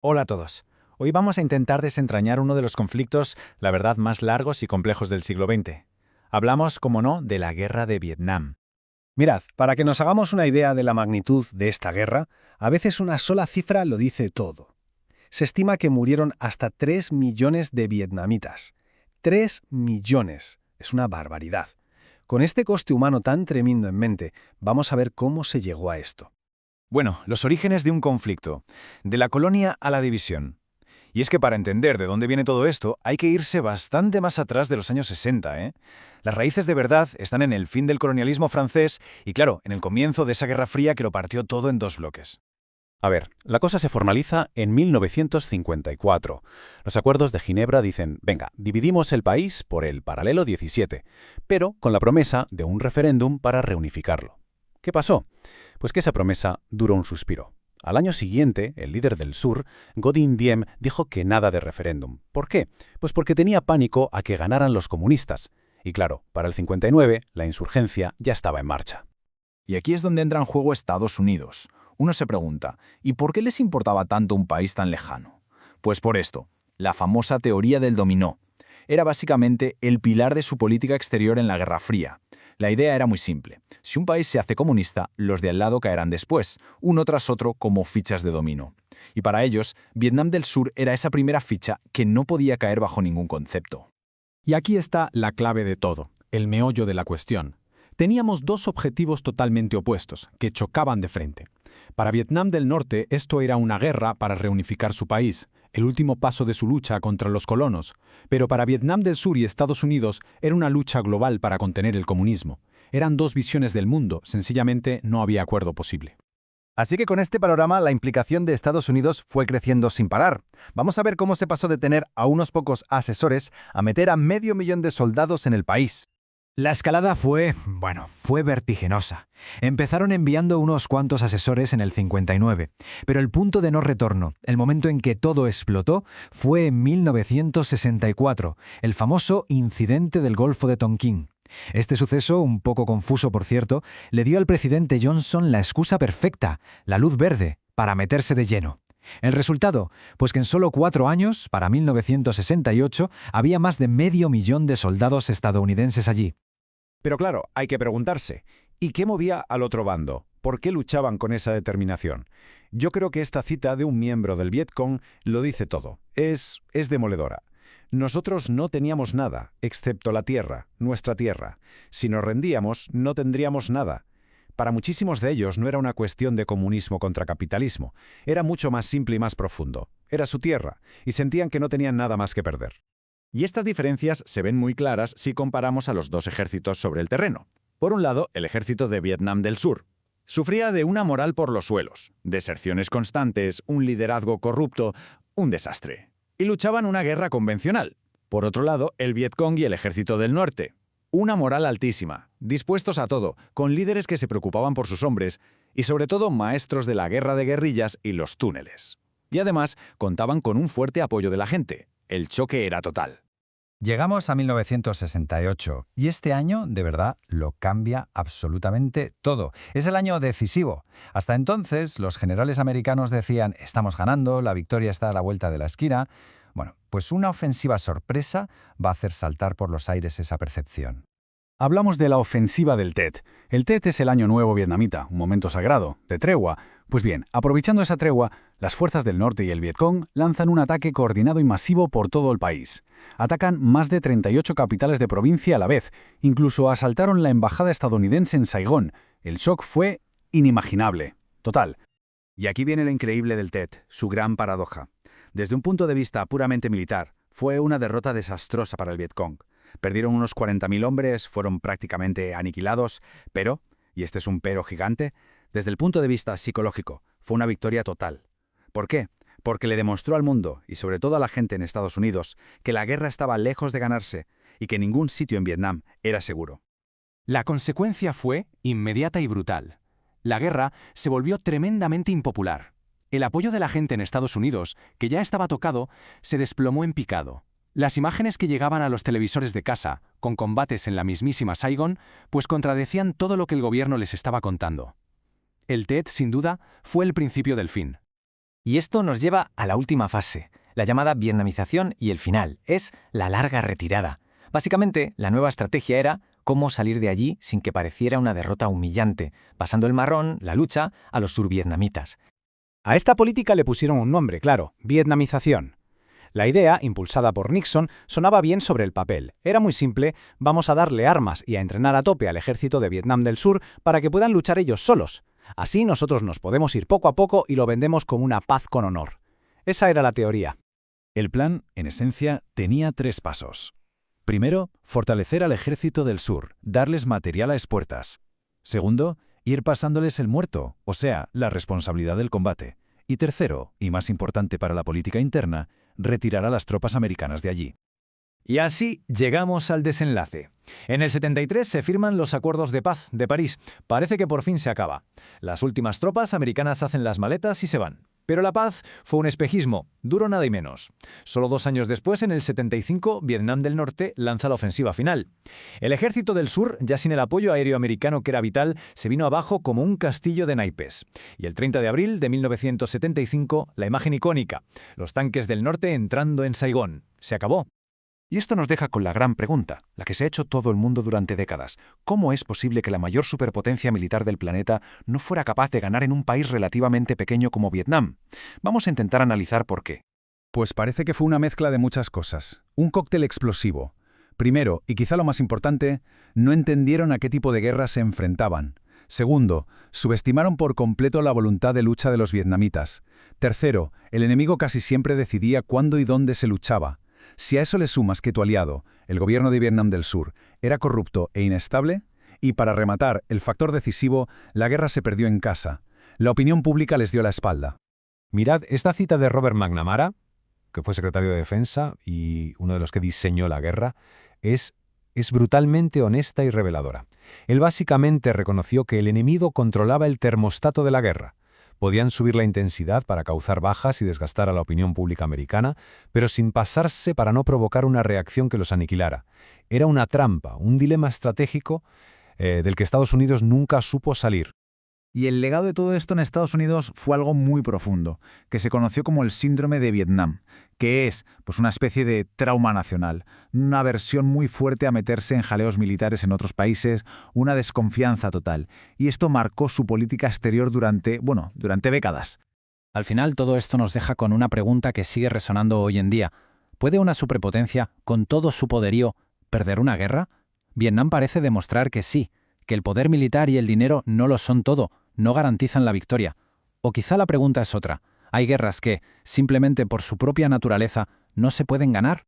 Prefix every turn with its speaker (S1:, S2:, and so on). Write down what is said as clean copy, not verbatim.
S1: Hola a todos. Hoy vamos a intentar desentrañar uno de los conflictos, la verdad, más largos y complejos del siglo XX. Hablamos, como no, de la Guerra de Vietnam.
S2: Mirad, para que nos hagamos una idea de la magnitud de esta guerra, a veces una sola cifra lo dice todo. Se estima que murieron hasta 3 millones de vietnamitas. 3 millones. Es una barbaridad. Con este coste humano tan tremendo en mente, vamos a ver cómo se llegó a esto.
S1: Bueno, los orígenes de un conflicto, de la colonia a la división. Y es que para entender de dónde viene todo esto, hay que irse bastante más atrás de los años 60, ¿eh? Las raíces de verdad están en el fin del colonialismo francés y, claro, en el comienzo de esa Guerra Fría que lo partió todo en dos bloques.
S3: A ver, la cosa se formaliza en 1954. Los acuerdos de Ginebra dicen, venga, dividimos el país por el paralelo 17, pero con la promesa de un referéndum para reunificarlo. ¿Qué pasó? Pues que esa promesa duró un suspiro. Al año siguiente, el líder del sur, Ngo Dinh Diem, dijo que nada de referéndum. ¿Por qué? Pues porque tenía pánico a que ganaran los comunistas. Y claro, para el 59, la insurgencia ya estaba en marcha.
S1: Y aquí es donde entra en juego Estados Unidos. Uno se pregunta, ¿y por qué les importaba tanto un país tan lejano? Pues por esto, la famosa teoría del dominó. Era básicamente el pilar de su política exterior en la Guerra Fría. La idea era muy simple. Si un país se hace comunista, los de al lado caerán después, uno tras otro como fichas de dominó. Y para ellos, Vietnam del Sur era esa primera ficha que no podía caer bajo ningún concepto.
S4: Y aquí está la clave de todo, el meollo de la cuestión. Teníamos dos objetivos totalmente opuestos, que chocaban de frente. Para Vietnam del Norte esto era una guerra para reunificar su país, el último paso de su lucha contra los colonos, pero para Vietnam del Sur y Estados Unidos era una lucha global para contener el comunismo. Eran dos visiones del mundo, sencillamente no había acuerdo posible.
S5: Así que con este panorama la implicación de Estados Unidos fue creciendo sin parar. Vamos a ver cómo se pasó de tener a unos pocos asesores a meter a 500.000 de soldados en el país.
S6: La escalada fue vertiginosa. Empezaron enviando unos cuantos asesores en el 59, pero el punto de no retorno, el momento en que todo explotó, fue en 1964, el famoso incidente del Golfo de Tonkin. Este suceso, un poco confuso por cierto, le dio al presidente Johnson la excusa perfecta, la luz verde, para meterse de lleno. ¿El resultado? Pues que en solo 4 años, para 1968, había más de 500.000 de soldados estadounidenses allí.
S3: Pero claro, hay que preguntarse, ¿y qué movía al otro bando? ¿Por qué luchaban con esa determinación? Yo creo que esta cita de un miembro del Vietcong lo dice todo. Es demoledora. Nosotros no teníamos nada, excepto la tierra, nuestra tierra. Si nos rendíamos, no tendríamos nada. Para muchísimos de ellos no era una cuestión de comunismo contra capitalismo, era mucho más simple y más profundo. Era su tierra, y sentían que no tenían nada más que perder.
S1: Y estas diferencias se ven muy claras si comparamos a los dos ejércitos sobre el terreno. Por un lado, el ejército de Vietnam del Sur. Sufría de una moral por los suelos, deserciones constantes, un liderazgo corrupto, un desastre. Y luchaban una guerra convencional. Por otro lado, el Vietcong y el ejército del norte. Una moral altísima, dispuestos a todo, con líderes que se preocupaban por sus hombres y sobre todo maestros de la guerra de guerrillas y los túneles. Y además contaban con un fuerte apoyo de la gente. El choque era total.
S5: Llegamos a 1968 y este año, de verdad, lo cambia absolutamente todo. Es el año decisivo. Hasta entonces, los generales americanos decían, estamos ganando, la victoria está a la vuelta de la esquina. Bueno, pues una ofensiva sorpresa va a hacer saltar por los aires esa percepción.
S3: Hablamos de la ofensiva del Tet. El Tet es el Año Nuevo vietnamita, un momento sagrado, de tregua. Pues bien, aprovechando esa tregua, las fuerzas del norte y el Vietcong lanzan un ataque coordinado y masivo por todo el país. Atacan más de 38 capitales de provincia a la vez, incluso asaltaron la embajada estadounidense en Saigón. El shock fue inimaginable. Total.
S7: Y aquí viene lo increíble del Tet, su gran paradoja. Desde un punto de vista puramente militar, fue una derrota desastrosa para el Vietcong. Perdieron unos 40.000 hombres, fueron prácticamente aniquilados, pero, y este es un pero gigante, desde el punto de vista psicológico, fue una victoria total. ¿Por qué? Porque le demostró al mundo, y sobre todo a la gente en Estados Unidos, que la guerra estaba lejos de ganarse y que ningún sitio en Vietnam era seguro.
S4: La consecuencia fue inmediata y brutal. La guerra se volvió tremendamente impopular. El apoyo de la gente en Estados Unidos, que ya estaba tocado, se desplomó en picado. Las imágenes que llegaban a los televisores de casa, con combates en la mismísima Saigón, pues contradecían todo lo que el gobierno les estaba contando. El Tet, sin duda, fue el principio del fin.
S6: Y esto nos lleva a la última fase, la llamada vietnamización, y el final es la larga retirada. Básicamente, la nueva estrategia era cómo salir de allí sin que pareciera una derrota humillante, pasando el marrón, la lucha, a los survietnamitas.
S3: A esta política le pusieron un nombre, claro, vietnamización. La idea, impulsada por Nixon, sonaba bien sobre el papel. Era muy simple: vamos a darle armas y a entrenar a tope al ejército de Vietnam del Sur para que puedan luchar ellos solos. Así nosotros nos podemos ir poco a poco y lo vendemos como una paz con honor. Esa era la teoría.
S1: El plan, en esencia, tenía 3 pasos. Primero, fortalecer al ejército del sur, darles material a expuertas. Segundo, ir pasándoles el muerto, o sea, la responsabilidad del combate. Y tercero, y más importante para la política interna, retirar a las tropas americanas de allí.
S8: Y así llegamos al desenlace. En el 73 se firman los Acuerdos de Paz de París. Parece que por fin se acaba. Las últimas tropas americanas hacen las maletas y se van. Pero la paz fue un espejismo, duró nada y menos. Solo 2 años después, en el 75, Vietnam del Norte lanza la ofensiva final. El ejército del sur, ya sin el apoyo aéreo americano que era vital, se vino abajo como un castillo de naipes. Y el 30 de abril de 1975, la imagen icónica, los tanques del norte entrando en Saigón. Se acabó.
S1: Y esto nos deja con la gran pregunta, la que se ha hecho todo el mundo durante décadas. ¿Cómo es posible que la mayor superpotencia militar del planeta no fuera capaz de ganar en un país relativamente pequeño como Vietnam? Vamos a intentar analizar por qué.
S2: Pues parece que fue una mezcla de muchas cosas. Un cóctel explosivo. Primero, y quizá lo más importante, no entendieron a qué tipo de guerra se enfrentaban. Segundo, subestimaron por completo la voluntad de lucha de los vietnamitas. Tercero, el enemigo casi siempre decidía cuándo y dónde se luchaba. Si a eso le sumas que tu aliado, el gobierno de Vietnam del Sur, era corrupto e inestable, y para rematar, el factor decisivo, la guerra se perdió en casa. La opinión pública les dio la espalda.
S4: Mirad, esta cita de Robert McNamara, que fue secretario de Defensa y uno de los que diseñó la guerra, es brutalmente honesta y reveladora. Él básicamente reconoció que el enemigo controlaba el termostato de la guerra. Podían subir la intensidad para causar bajas y desgastar a la opinión pública americana, pero sin pasarse para no provocar una reacción que los aniquilara. Era una trampa, un dilema estratégico del que Estados Unidos nunca supo salir.
S9: Y el legado de todo esto en Estados Unidos fue algo muy profundo, que se conoció como el síndrome de Vietnam, que es pues una especie de trauma nacional, una aversión muy fuerte a meterse en jaleos militares en otros países, una desconfianza total. Y esto marcó su política exterior durante décadas.
S6: Al final, todo esto nos deja con una pregunta que sigue resonando hoy en día. ¿Puede una superpotencia, con todo su poderío, perder una guerra? Vietnam parece demostrar que sí, que el poder militar y el dinero no lo son todo, no garantizan la victoria. O quizá la pregunta es otra. ¿Hay guerras que, simplemente por su propia naturaleza, no se pueden ganar?